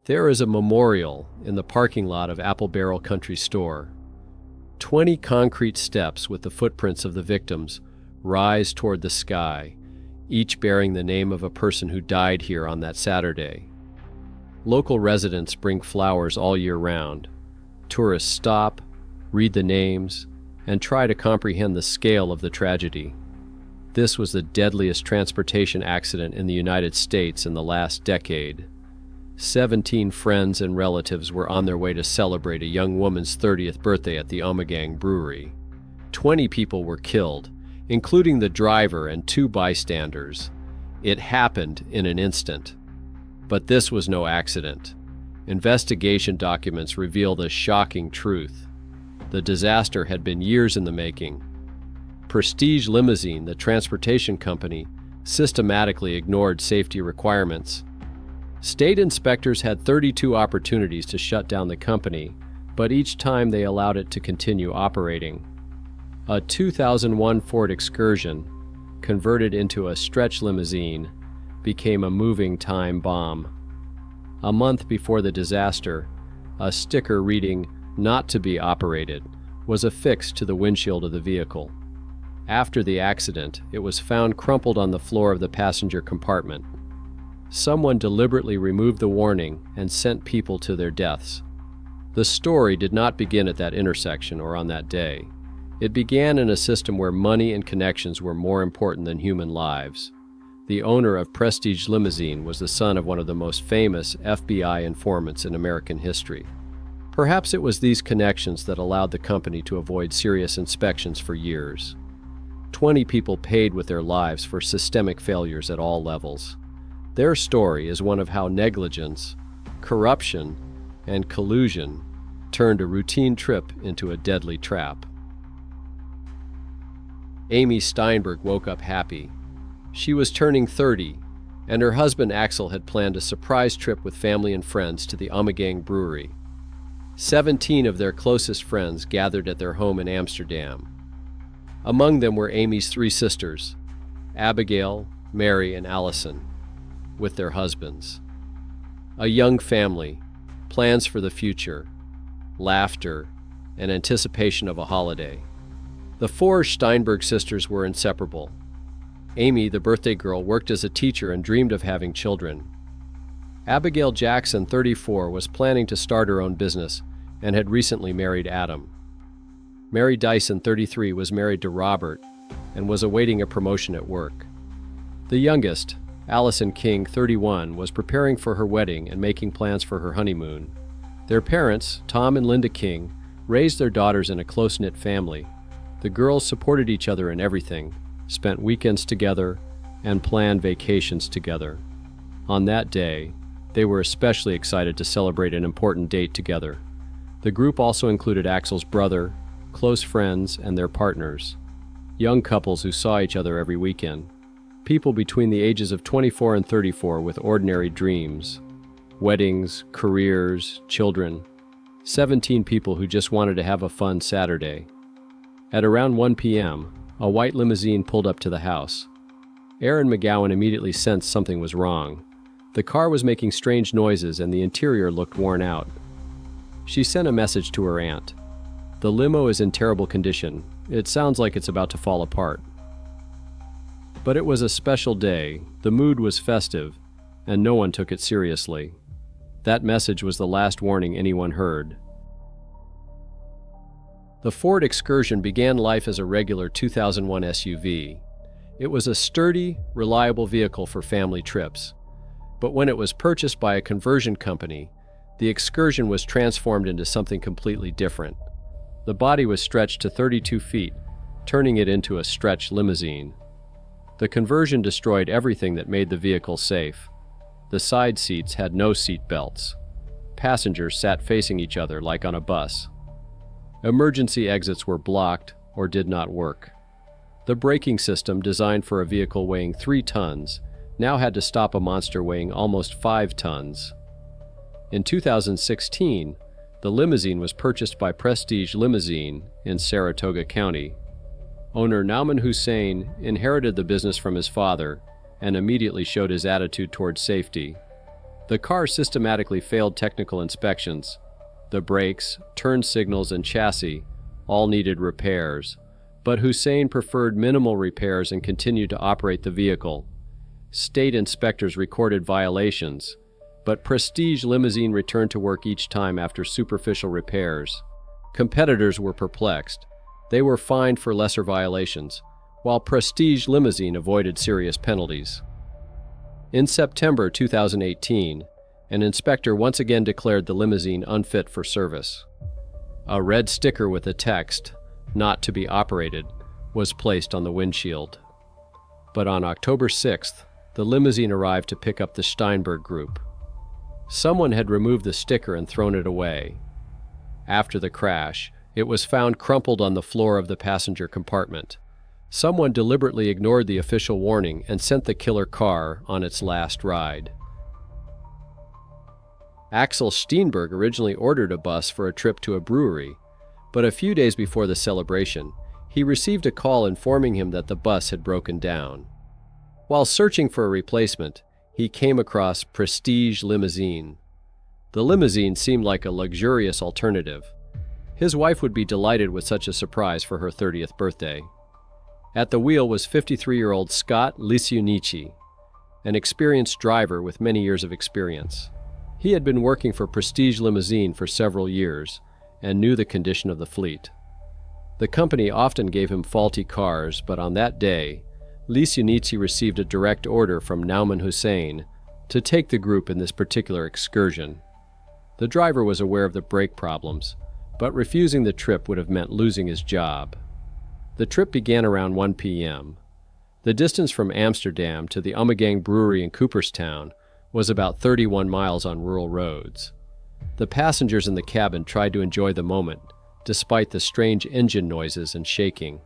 There is a memorial in the parking lot of Apple Barrel Country Store. 20 concrete steps with the footprints of the victims rise toward the sky, each bearing the name of a person who died here on that Saturday. Local residents bring flowers all year round. Tourists stop, read the names, and try to comprehend the scale of the tragedy. This was the deadliest transportation accident in the United States in the last decade. 17 friends and relatives were on their way to celebrate a young woman's 30th birthday at the Ommegang Brewery. 20 people were killed, including the driver and 2 bystanders. It happened in an instant. But this was no accident. Investigation documents reveal the shocking truth. The disaster had been years in the making. Prestige Limousine, the transportation company, systematically ignored safety requirements. State inspectors had 32 opportunities to shut down the company, but each time they allowed it to continue operating. A 2001 Ford Excursion, converted into a stretch limousine, became a moving time bomb. A month before the disaster, a sticker reading "Not to be operated" was affixed to the windshield of the vehicle. After the accident, it was found crumpled on the floor of the passenger compartment. Someone deliberately removed the warning and sent people to their deaths. The story did not begin at that intersection or on that day. It began in a system where money and connections were more important than human lives. The owner of Prestige Limousine was the son of one of the most famous FBI informants in American history. Perhaps it was these connections that allowed the company to avoid serious inspections for years. 20 people paid with their lives for systemic failures at all levels. Their story is one of how negligence, corruption, and collusion turned a routine trip into a deadly trap. Amy Steinberg woke up happy. She was turning 30, and her husband Axel had planned a surprise trip with family and friends to the Ommegang Brewery. 17 of their closest friends gathered at their home in Amsterdam. Among them were Amy's 3 sisters, Abigail, Mary, and Allison, with their husbands. A young family, plans for the future, laughter, and anticipation of a holiday. The 4 Steinberg sisters were inseparable. Amy, the birthday girl, worked as a teacher and dreamed of having children. Abigail Jackson, 34, was planning to start her own business and had recently married Adam. Mary Dyson, 33, was married to Robert and was awaiting a promotion at work. The youngest, Allison King, 31, was preparing for her wedding and making plans for her honeymoon. Their parents, Tom and Linda King, raised their daughters in a close-knit family. The girls supported each other in everything, spent weekends together, and planned vacations together. On that day, they were especially excited to celebrate an important date together. The group also included Axel's brother, close friends, and their partners. Young couples who saw each other every weekend. People between the ages of 24 and 34 with ordinary dreams. Weddings, careers, children. 17 people who just wanted to have a fun Saturday. At around 1 p.m., a white limousine pulled up to the house. Erin McGowan immediately sensed something was wrong. The car was making strange noises and the interior looked worn out. She sent a message to her aunt. "The limo is in terrible condition. It sounds like it's about to fall apart." But it was a special day, the mood was festive, and no one took it seriously. That message was the last warning anyone heard. The Ford Excursion began life as a regular 2001 SUV. It was a sturdy, reliable vehicle for family trips. But when it was purchased by a conversion company, the Excursion was transformed into something completely different. The body was stretched to 32 feet, turning it into a stretch limousine. The conversion destroyed everything that made the vehicle safe. The side seats had no seat belts. Passengers sat facing each other like on a bus. Emergency exits were blocked or did not work. The braking system, designed for a vehicle weighing 3 tons, now had to stop a monster weighing almost 5 tons. In 2016, the limousine was purchased by Prestige Limousine in Saratoga County. Owner Nauman Hussein inherited the business from his father and immediately showed his attitude towards safety. The car systematically failed technical inspections. The brakes, turn signals, and chassis all needed repairs, but Hussein preferred minimal repairs and continued to operate the vehicle. State inspectors recorded violations, but Prestige Limousine returned to work each time after superficial repairs. Competitors were perplexed. They were fined for lesser violations, while Prestige Limousine avoided serious penalties. In September 2018, an inspector once again declared the limousine unfit for service. A red sticker with the text, "Not to be operated," was placed on the windshield. But on October 6th, the limousine arrived to pick up the Steinberg Group. Someone had removed the sticker and thrown it away. After the crash, it was found crumpled on the floor of the passenger compartment. Someone deliberately ignored the official warning and sent the killer car on its last ride. Axel Steinberg originally ordered a bus for a trip to a brewery, but a few days before the celebration, he received a call informing him that the bus had broken down. While searching for a replacement, he came across Prestige Limousine. The limousine seemed like a luxurious alternative. His wife would be delighted with such a surprise for her 30th birthday. At the wheel was 53-year-old Scott Lisiunici, an experienced driver with many years of experience. He had been working for Prestige Limousine for several years and knew the condition of the fleet. The company often gave him faulty cars, but on that day, Lisiunici received a direct order from Nauman Hussein to take the group in this particular excursion. The driver was aware of the brake problems, but refusing the trip would have meant losing his job. The trip began around 1 p.m. The distance from Amsterdam to the Ommegang Brewery in Cooperstown was about 31 miles on rural roads. The passengers in the cabin tried to enjoy the moment, despite the strange engine noises and shaking.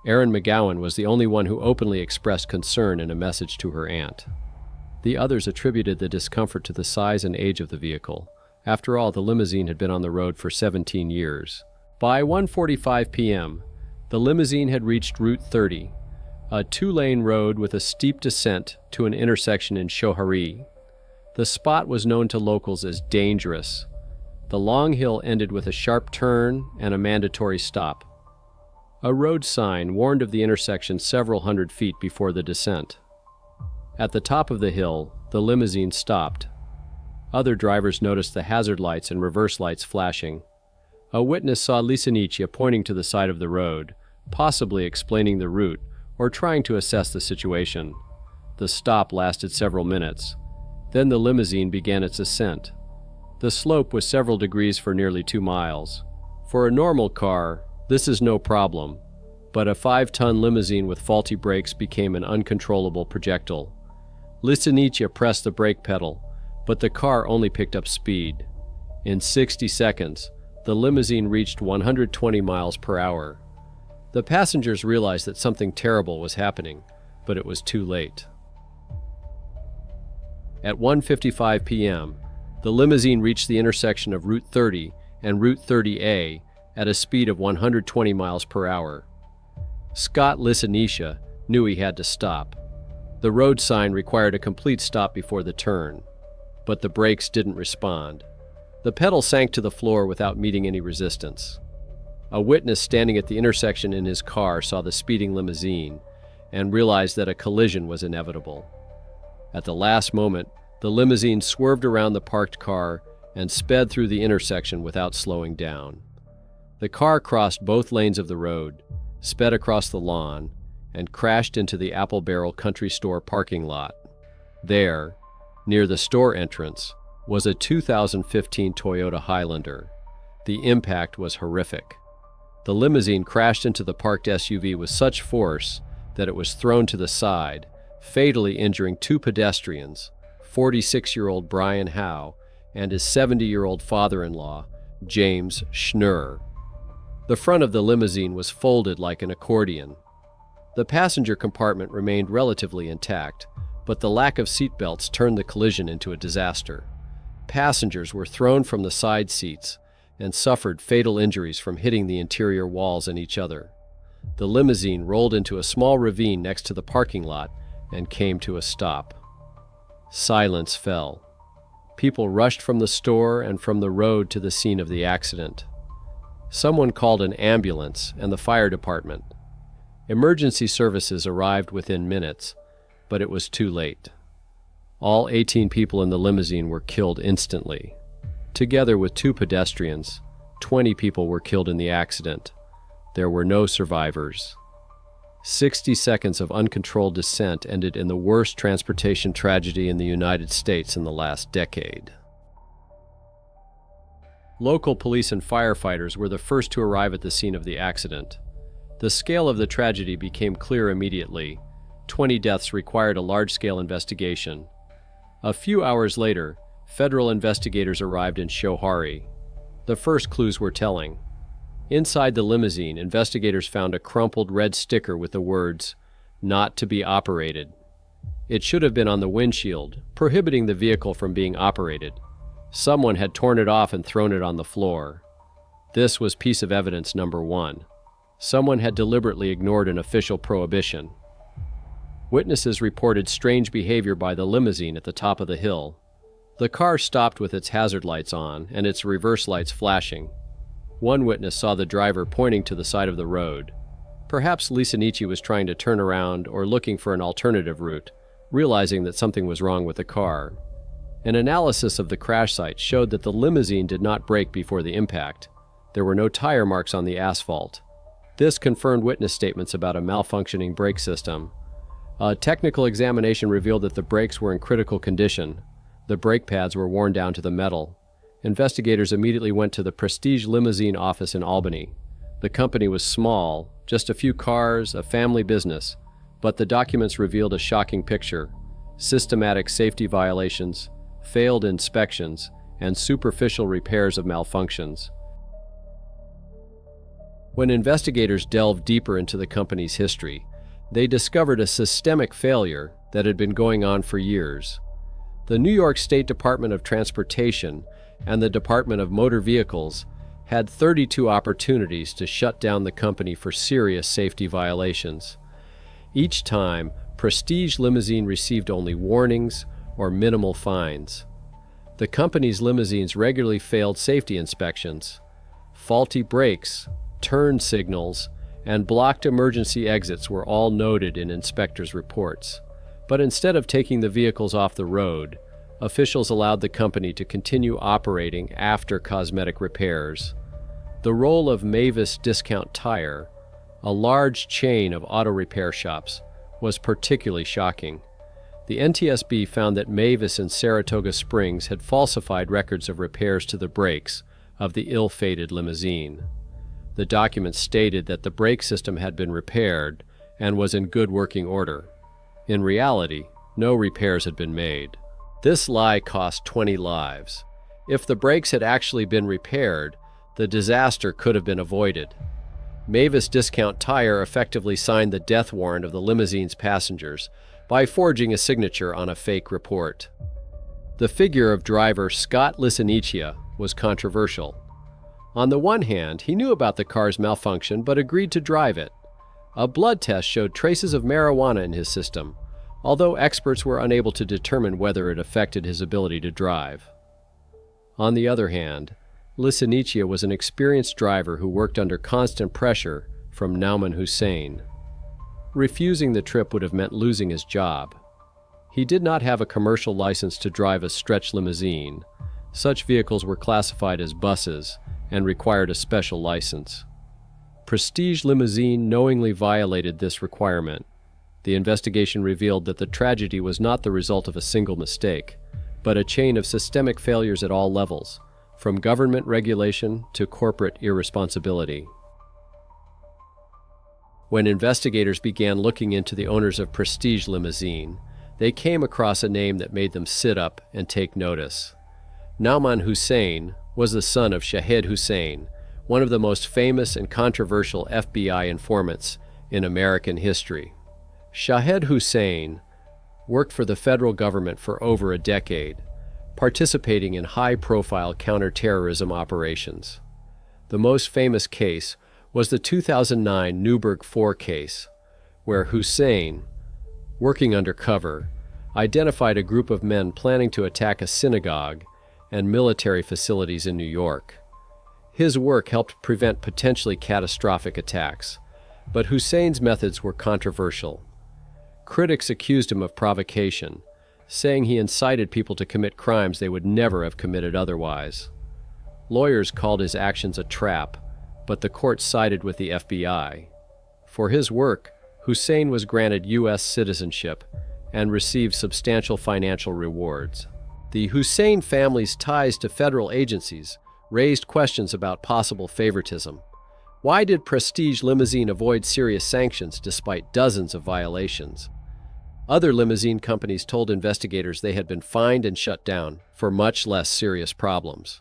Erin McGowan was the only one who openly expressed concern in a message to her aunt. The others attributed the discomfort to the size and age of the vehicle. After all, the limousine had been on the road for 17 years. By 1:45 p.m., the limousine had reached Route 30, a two-lane road with a steep descent to an intersection in Schoharie. The spot was known to locals as dangerous. The long hill ended with a sharp turn and a mandatory stop. A road sign warned of the intersection several hundred feet before the descent. At the top of the hill, the limousine stopped. Other drivers noticed the hazard lights and reverse lights flashing. A witness saw Lisiunici pointing to the side of the road, possibly explaining the route or trying to assess the situation. The stop lasted several minutes. Then the limousine began its ascent. The slope was several degrees for nearly 2 miles. For a normal car, this is no problem, but a 5-ton limousine with faulty brakes became an uncontrollable projectile. Lisiunici pressed the brake pedal, but the car only picked up speed. In 60 seconds, the limousine reached 120 miles per hour. The passengers realized that something terrible was happening, but it was too late. At 1:55 p.m., the limousine reached the intersection of Route 30 and Route 30A at a speed of 120 miles per hour. Scott Lisiunici knew he had to stop. The road sign required a complete stop before the turn, but the brakes didn't respond. The pedal sank to the floor without meeting any resistance. A witness standing at the intersection in his car saw the speeding limousine and realized that a collision was inevitable. At the last moment, the limousine swerved around the parked car and sped through the intersection without slowing down. The car crossed both lanes of the road, sped across the lawn, and crashed into the Apple Barrel Country Store parking lot. There, near the store entrance, was a 2015 Toyota Highlander. The impact was horrific. The limousine crashed into the parked SUV with such force that it was thrown to the side, fatally injuring 2 pedestrians, 46-year-old Brian Howe and his 70-year-old father-in-law, James Schnurr. The front of the limousine was folded like an accordion. The passenger compartment remained relatively intact, but the lack of seatbelts turned the collision into a disaster. Passengers were thrown from the side seats and suffered fatal injuries from hitting the interior walls and each other. The limousine rolled into a small ravine next to the parking lot and came to a stop. Silence fell. People rushed from the store and from the road to the scene of the accident. Someone called an ambulance and the fire department. Emergency services arrived within minutes, but it was too late. All 18 people in the limousine were killed instantly. Together with 2 pedestrians, 20 people were killed in the accident. There were no survivors. 60 seconds of uncontrolled descent ended in the worst transportation tragedy in the United States in the last decade. Local police and firefighters were the first to arrive at the scene of the accident. The scale of the tragedy became clear immediately. 20 deaths required a large-scale investigation. A few hours later, federal investigators arrived in Schoharie. The first clues were telling. Inside the limousine, investigators found a crumpled red sticker with the words, "Not to be operated." It should have been on the windshield, prohibiting the vehicle from being operated. Someone had torn it off and thrown it on the floor. This was piece of evidence number 1. Someone had deliberately ignored an official prohibition. Witnesses reported strange behavior by the limousine at the top of the hill. The car stopped with its hazard lights on and its reverse lights flashing. One witness saw the driver pointing to the side of the road. Perhaps Lisanichi was trying to turn around or looking for an alternative route, realizing that something was wrong with the car. An analysis of the crash site showed that the limousine did not brake before the impact. There were no tire marks on the asphalt. This confirmed witness statements about a malfunctioning brake system. A technical examination revealed that the brakes were in critical condition. The brake pads were worn down to the metal. Investigators immediately went to the Prestige Limousine office in Albany. The company was small, just a few cars, a family business, but the documents revealed a shocking picture: systematic safety violations, failed inspections, and superficial repairs of malfunctions. When investigators delved deeper into the company's history, they discovered a systemic failure that had been going on for years. The New York State Department of Transportation and the Department of Motor Vehicles had 32 opportunities to shut down the company for serious safety violations. Each time, Prestige Limousine received only warnings or minimal fines. The company's limousines regularly failed safety inspections. Faulty brakes, turn signals, and blocked emergency exits were all noted in inspectors' reports. But instead of taking the vehicles off the road, officials allowed the company to continue operating after cosmetic repairs. The role of Mavis Discount Tire, a large chain of auto repair shops, was particularly shocking. The NTSB found that Mavis in Saratoga Springs had falsified records of repairs to the brakes of the ill-fated limousine. The documents stated that the brake system had been repaired and was in good working order. In reality, no repairs had been made. This lie cost 20 lives. If the brakes had actually been repaired, the disaster could have been avoided. Mavis Discount Tire effectively signed the death warrant of the limousine's passengers by forging a signature on a fake report. The figure of driver Scott Lisanichia was controversial. On the one hand, he knew about the car's malfunction but agreed to drive it. A blood test showed traces of marijuana in his system, although experts were unable to determine whether it affected his ability to drive. On the other hand, Lisanichia was an experienced driver who worked under constant pressure from Nauman Hussein. Refusing the trip would have meant losing his job. He did not have a commercial license to drive a stretch limousine. Such vehicles were classified as buses and required a special license. Prestige Limousine knowingly violated this requirement. The investigation revealed that the tragedy was not the result of a single mistake, but a chain of systemic failures at all levels, from government regulation to corporate irresponsibility. When investigators began looking into the owners of Prestige Limousine, they came across a name that made them sit up and take notice. Nauman Hussein was the son of Shahid Hussein, one of the most famous and controversial FBI informants in American history. Shahid Hussein worked for the federal government for over a decade, participating in high-profile counterterrorism operations. The most famous case was the 2009 Newburgh 4 case, where Hussein, working undercover, identified a group of men planning to attack a synagogue and military facilities in New York. His work helped prevent potentially catastrophic attacks, but Hussein's methods were controversial. Critics accused him of provocation, saying he incited people to commit crimes they would never have committed otherwise. Lawyers called his actions a trap, but the court sided with the FBI. For his work, Hussein was granted U.S. citizenship and received substantial financial rewards. The Hussein family's ties to federal agencies raised questions about possible favoritism. Why did Prestige Limousine avoid serious sanctions despite dozens of violations? Other limousine companies told investigators they had been fined and shut down for much less serious problems.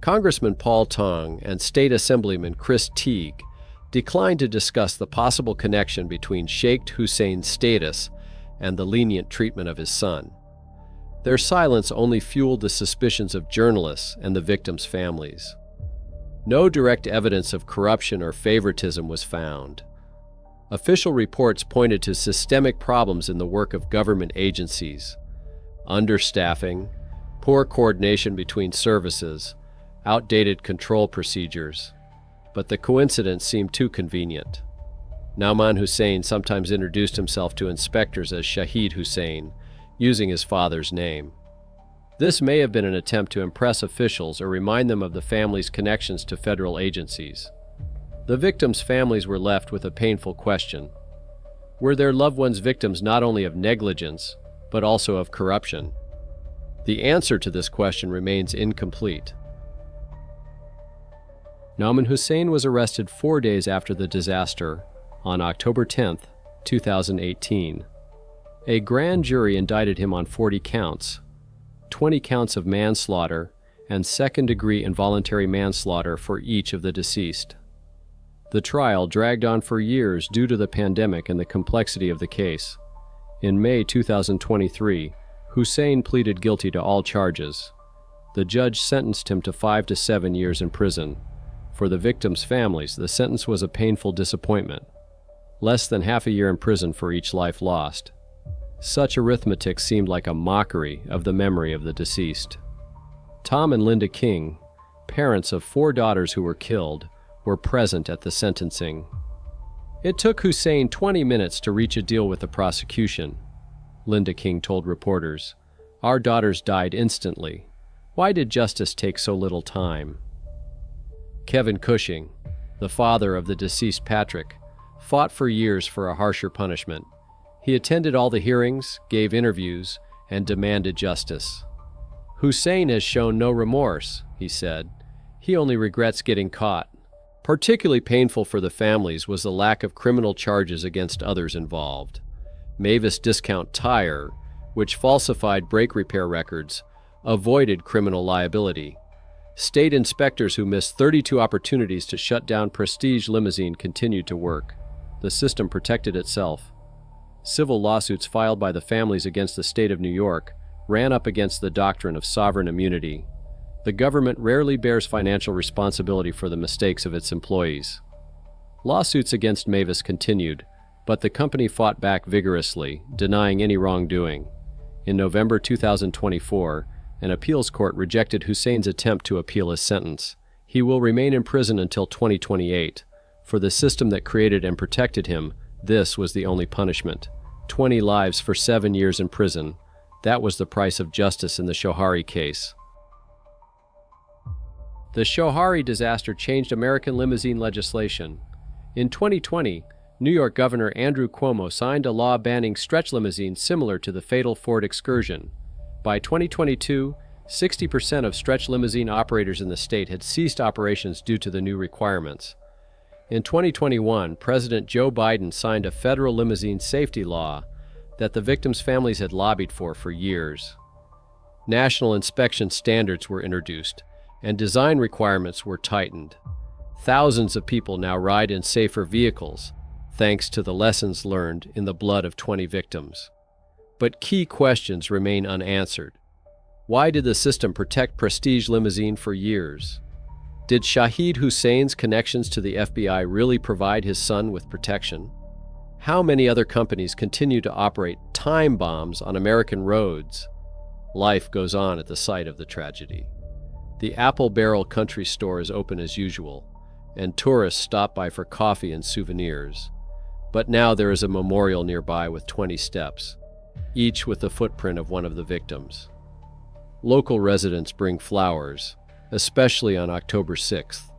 Congressman Paul Tong and State Assemblyman Chris Teague declined to discuss the possible connection between Sheikh Hussein's status and the lenient treatment of his son. Their silence only fueled the suspicions of journalists and the victims' families. No direct evidence of corruption or favoritism was found. Official reports pointed to systemic problems in the work of government agencies: understaffing, poor coordination between services, outdated control procedures. But the coincidence seemed too convenient. Nauman Hussein sometimes introduced himself to inspectors as Shahid Hussein, using his father's name. This may have been an attempt to impress officials or remind them of the family's connections to federal agencies. The victims' families were left with a painful question. Were their loved ones victims not only of negligence, but also of corruption? The answer to this question remains incomplete. Nauman Hussein was arrested 4 days after the disaster, on October 10, 2018. A grand jury indicted him on 40 counts, 20 counts of manslaughter and second-degree involuntary manslaughter for each of the deceased. The trial dragged on for years due to the pandemic and the complexity of the case. In May 2023, Hussein pleaded guilty to all charges. The judge sentenced him to 5 to 7 years in prison. For the victims' families, the sentence was a painful disappointment. Less than half a year in prison for each life lost. Such arithmetic seemed like a mockery of the memory of the deceased. Tom and Linda King, parents of 4 daughters who were killed, were present at the sentencing. It took Hussein 20 minutes to reach a deal with the prosecution. Linda King told reporters, "Our daughters died instantly. Why did justice take so little time?" Kevin Cushing, the father of the deceased Patrick, fought for years for a harsher punishment. He attended all the hearings, gave interviews, and demanded justice. "Hussein has shown no remorse," he said. "He only regrets getting caught." Particularly painful for the families was the lack of criminal charges against others involved. Mavis Discount Tire, which falsified brake repair records, avoided criminal liability. State inspectors who missed 32 opportunities to shut down Prestige Limousine continued to work. The system protected itself. Civil lawsuits filed by the families against the state of New York ran up against the doctrine of sovereign immunity. The government rarely bears financial responsibility for the mistakes of its employees. Lawsuits against Mavis continued, but the company fought back vigorously, denying any wrongdoing. In November 2024, an appeals court rejected Hussein's attempt to appeal his sentence. He will remain in prison until 2028. For the system that created and protected him, this was the only punishment. 20 lives for 7 years in prison. That was the price of justice in the Schoharie case. The Schoharie disaster changed American limousine legislation. In 2020, New York Governor Andrew Cuomo signed a law banning stretch limousines similar to the fatal Ford Excursion. By 2022, 60% of stretch limousine operators in the state had ceased operations due to the new requirements. In 2021, President Joe Biden signed a federal limousine safety law that the victims' families had lobbied for years. National inspection standards were introduced, and design requirements were tightened. Thousands of people now ride in safer vehicles, thanks to the lessons learned in the blood of 20 victims. But key questions remain unanswered. Why did the system protect Prestige Limousine for years? Did Shahid Hussein's connections to the FBI really provide his son with protection? How many other companies continue to operate time bombs on American roads? Life goes on at the site of the tragedy. The Apple Barrel Country Store is open as usual, and tourists stop by for coffee and souvenirs. But now there is a memorial nearby with 20 steps, each with the footprint of one of the victims. Local residents bring flowers, especially on October 6th,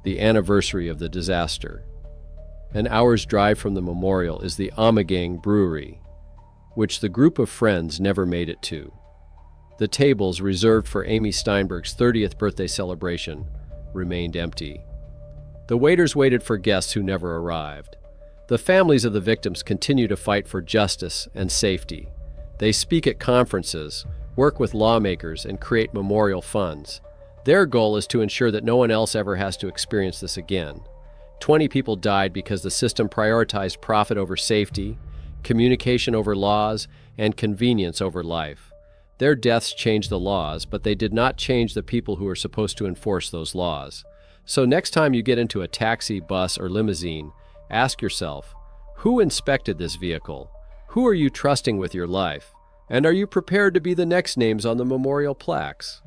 the anniversary of the disaster. An hour's drive from the memorial is the Ommegang Brewery, which the group of friends never made it to. The tables reserved for Amy Steinberg's 30th birthday celebration remained empty. The waiters waited for guests who never arrived. The families of the victims continue to fight for justice and safety. They speak at conferences, work with lawmakers, and create memorial funds. Their goal is to ensure that no one else ever has to experience this again. 20 people died because the system prioritized profit over safety, communication over laws, and convenience over life. Their deaths changed the laws, but they did not change the people who are supposed to enforce those laws. So next time you get into a taxi, bus, or limousine, ask yourself, who inspected this vehicle? Who are you trusting with your life? And are you prepared to be the next names on the memorial plaques?